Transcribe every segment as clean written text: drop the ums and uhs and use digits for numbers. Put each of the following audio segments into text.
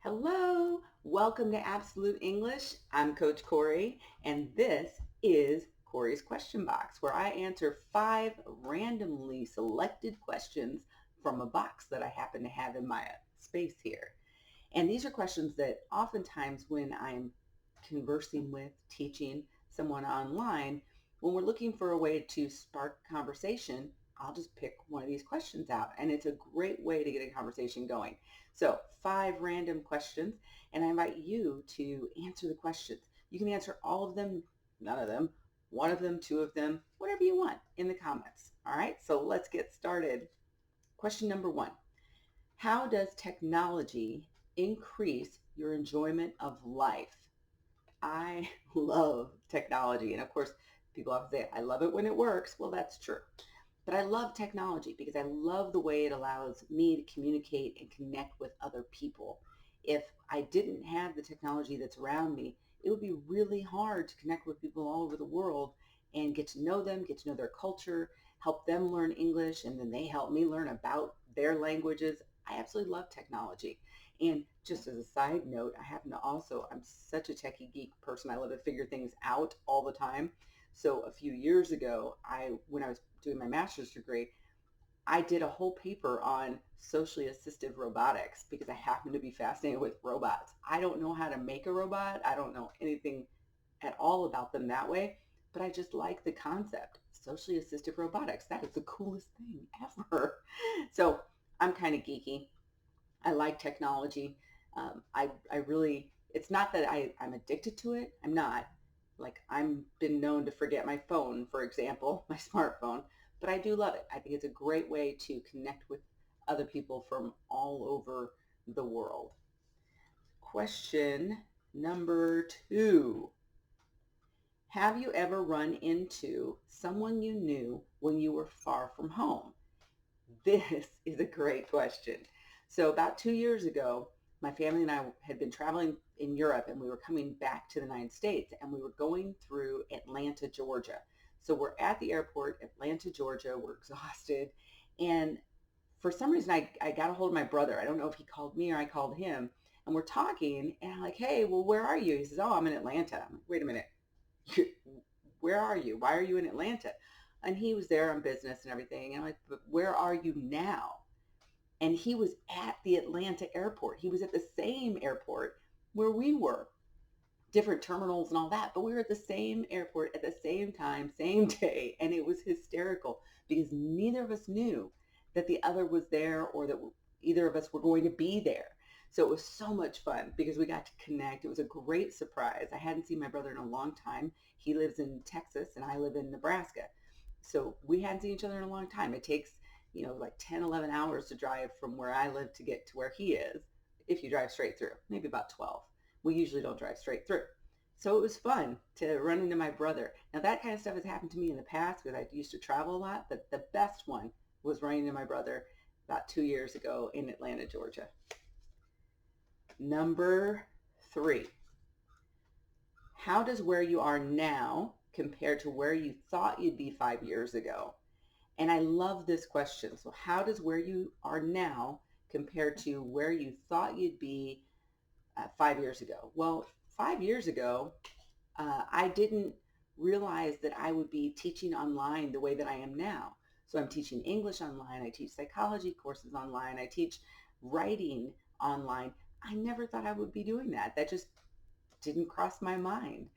Hello, welcome to Absolute English. I'm Coach Kori, and this is Kori's Question Box, where I answer 5 randomly selected questions from a box that I happen to have in my space here. And these are questions that oftentimes when I'm conversing with, teaching someone online, when we're looking for a way to spark conversation, I'll just pick one of these questions out. And it's a great way to get a conversation going. So 5 random questions, and I invite you to answer the questions. You can answer all of them, none of them, one of them, two of them, whatever you want in the comments. All right, so let's get started. Question number 1. How does technology increase your enjoyment of life? I love technology. And of course, people often say, I love it when it works. Well, that's true. But I love technology because I love the way it allows me to communicate and connect with other people. If I didn't have the technology that's around me, it would be really hard to connect with people all over the world and get to know them, get to know their culture, help them learn English, and then they help me learn about their languages. I absolutely love technology. And just as a side note, I happen to also, I'm such a techie geek person. I love to figure things out all the time. So a few years ago, when I was doing my master's degree, I did a whole paper on socially assistive robotics because I happen to be fascinated with robots. I don't know how to make a robot. I don't know anything at all about them that way, but I just like the concept. Socially assistive robotics. That is the coolest thing ever. So I'm kind of geeky. I like technology. I really, it's not that I'm addicted to it. I'm not. Like, I'm been known to forget my phone, for example, my smartphone, but I do love it. I think it's a great way to connect with other people from all over the world. Question number 2. Have you ever run into someone you knew when you were far from home? This is a great question. So about 2 years ago, my family and I had been traveling in Europe and we were coming back to the United States and we were going through Atlanta, Georgia. So we're at the airport, Atlanta, Georgia. We're exhausted. And for some reason, I got a hold of my brother. I don't know if he called me or I called him. And we're talking and I'm like, hey, well, where are you? He says, oh, I'm in Atlanta. I'm like, wait a minute. Where are you? Why are you in Atlanta? And he was there on business and everything. And I'm like, but where are you now? And he was at the Atlanta airport. He was at the same airport where we were, different terminals and all that, but we were at the same airport at the same time, same day. And it was hysterical because neither of us knew that the other was there or that either of us were going to be there. So it was so much fun because we got to connect. It was a great surprise. I hadn't seen my brother in a long time. He lives in Texas and I live in Nebraska. So we hadn't seen each other in a long time. It takes, like 10, 11 hours to drive from where I live to get to where he is. If you drive straight through, maybe about 12. We usually don't drive straight through. So it was fun to run into my brother. Now that kind of stuff has happened to me in the past because I used to travel a lot, but the best one was running into my brother about 2 years ago in Atlanta, Georgia. Number 3. How does where you are now compare to where you thought you'd be 5 years ago? And I love this question. So how does where you are now compare to where you thought you'd be 5 years ago? Well, 5 years ago, I didn't realize that I would be teaching online the way that I am now. So I'm teaching English online. I teach psychology courses online. I teach writing online. I never thought I would be doing that. That just didn't cross my mind.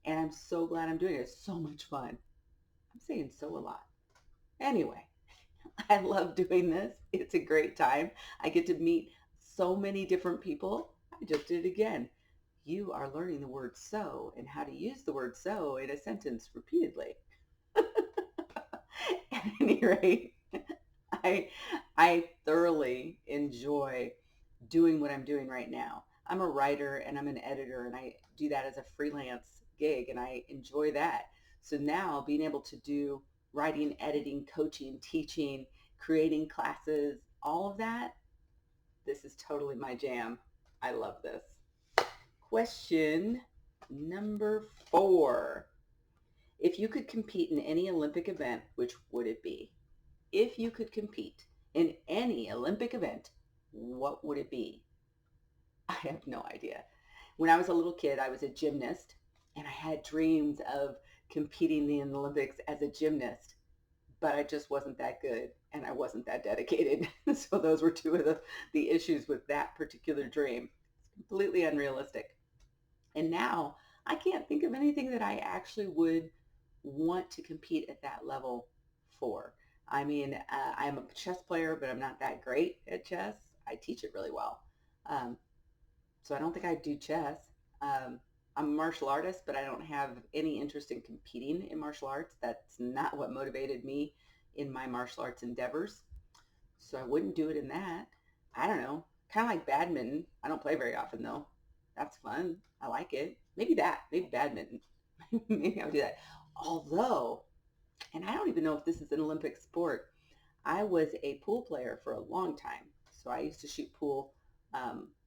And I'm so glad I'm doing it. It's so much fun. I'm saying so a lot. Anyway, I love doing this. It's a great time. I get to meet so many different people. I just did it again. You are learning the word so and how to use the word so in a sentence repeatedly. At any rate, I, I thoroughly enjoy doing what I'm doing right now. I'm a writer and I'm an editor and I do that as a freelance gig and I enjoy that. So now being able to do writing, editing, coaching, teaching, creating classes, all of that, this is totally my jam. I love this. Question number 4. If you could compete in any Olympic event, which would it be? If you could compete in any Olympic event, what would it be? have no idea. When I was a little kid, I was a gymnast, and I had dreams of competing in the Olympics as a gymnast, but I just wasn't that good and I wasn't that dedicated. So those were two of the issues with that particular dream. It's completely unrealistic. And now I can't think of anything that I actually would want to compete at that level for. I mean, I'm a chess player, but I'm not that great at chess. I teach it really well. Um, so I don't think I do chess. Um, I'm a martial artist, but I don't have any interest in competing in martial arts. That's not what motivated me in my martial arts endeavors. So I wouldn't do it in that. I don't know. Kind of like badminton. I don't play very often though. That's fun. I like it. Maybe that. Maybe badminton. Maybe I would do that. Although, and I don't even know if this is an Olympic sport, I was a pool player for a long time. So I used to shoot pool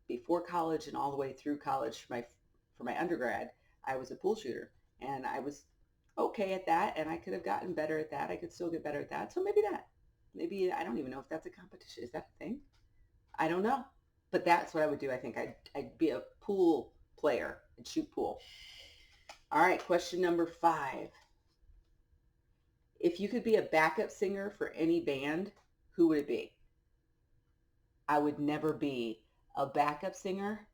before college and all the way through college for my undergrad. I was a pool shooter and I was okay at that, and I could have gotten better at that. I could still get better at that. So maybe that. Maybe I don't even know if that's a competition. Is that a thing? I don't know. But that's what I would do. I think I'd be a pool player and shoot pool. All right, question number 5. If you could be a backup singer for any band, who would it be? I would never be a backup singer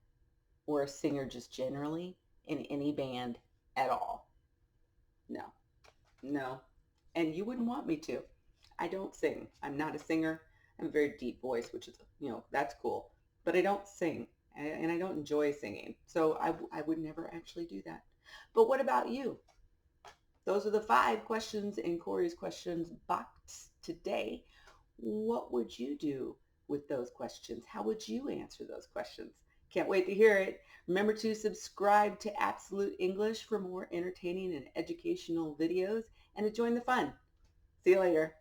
or a singer just generally in any band at all. No, no. And you wouldn't want me to. I don't sing. I'm not a singer. I have a very deep voice, which is, that's cool. But I don't sing and I don't enjoy singing. So I would never actually do that. But what about you? Those are the 5 questions in Kori's questions box today. What would you do with those questions? How would you answer those questions? Can't wait to hear it. Remember to subscribe to Absolute English for more entertaining and educational videos and to join the fun. See you later.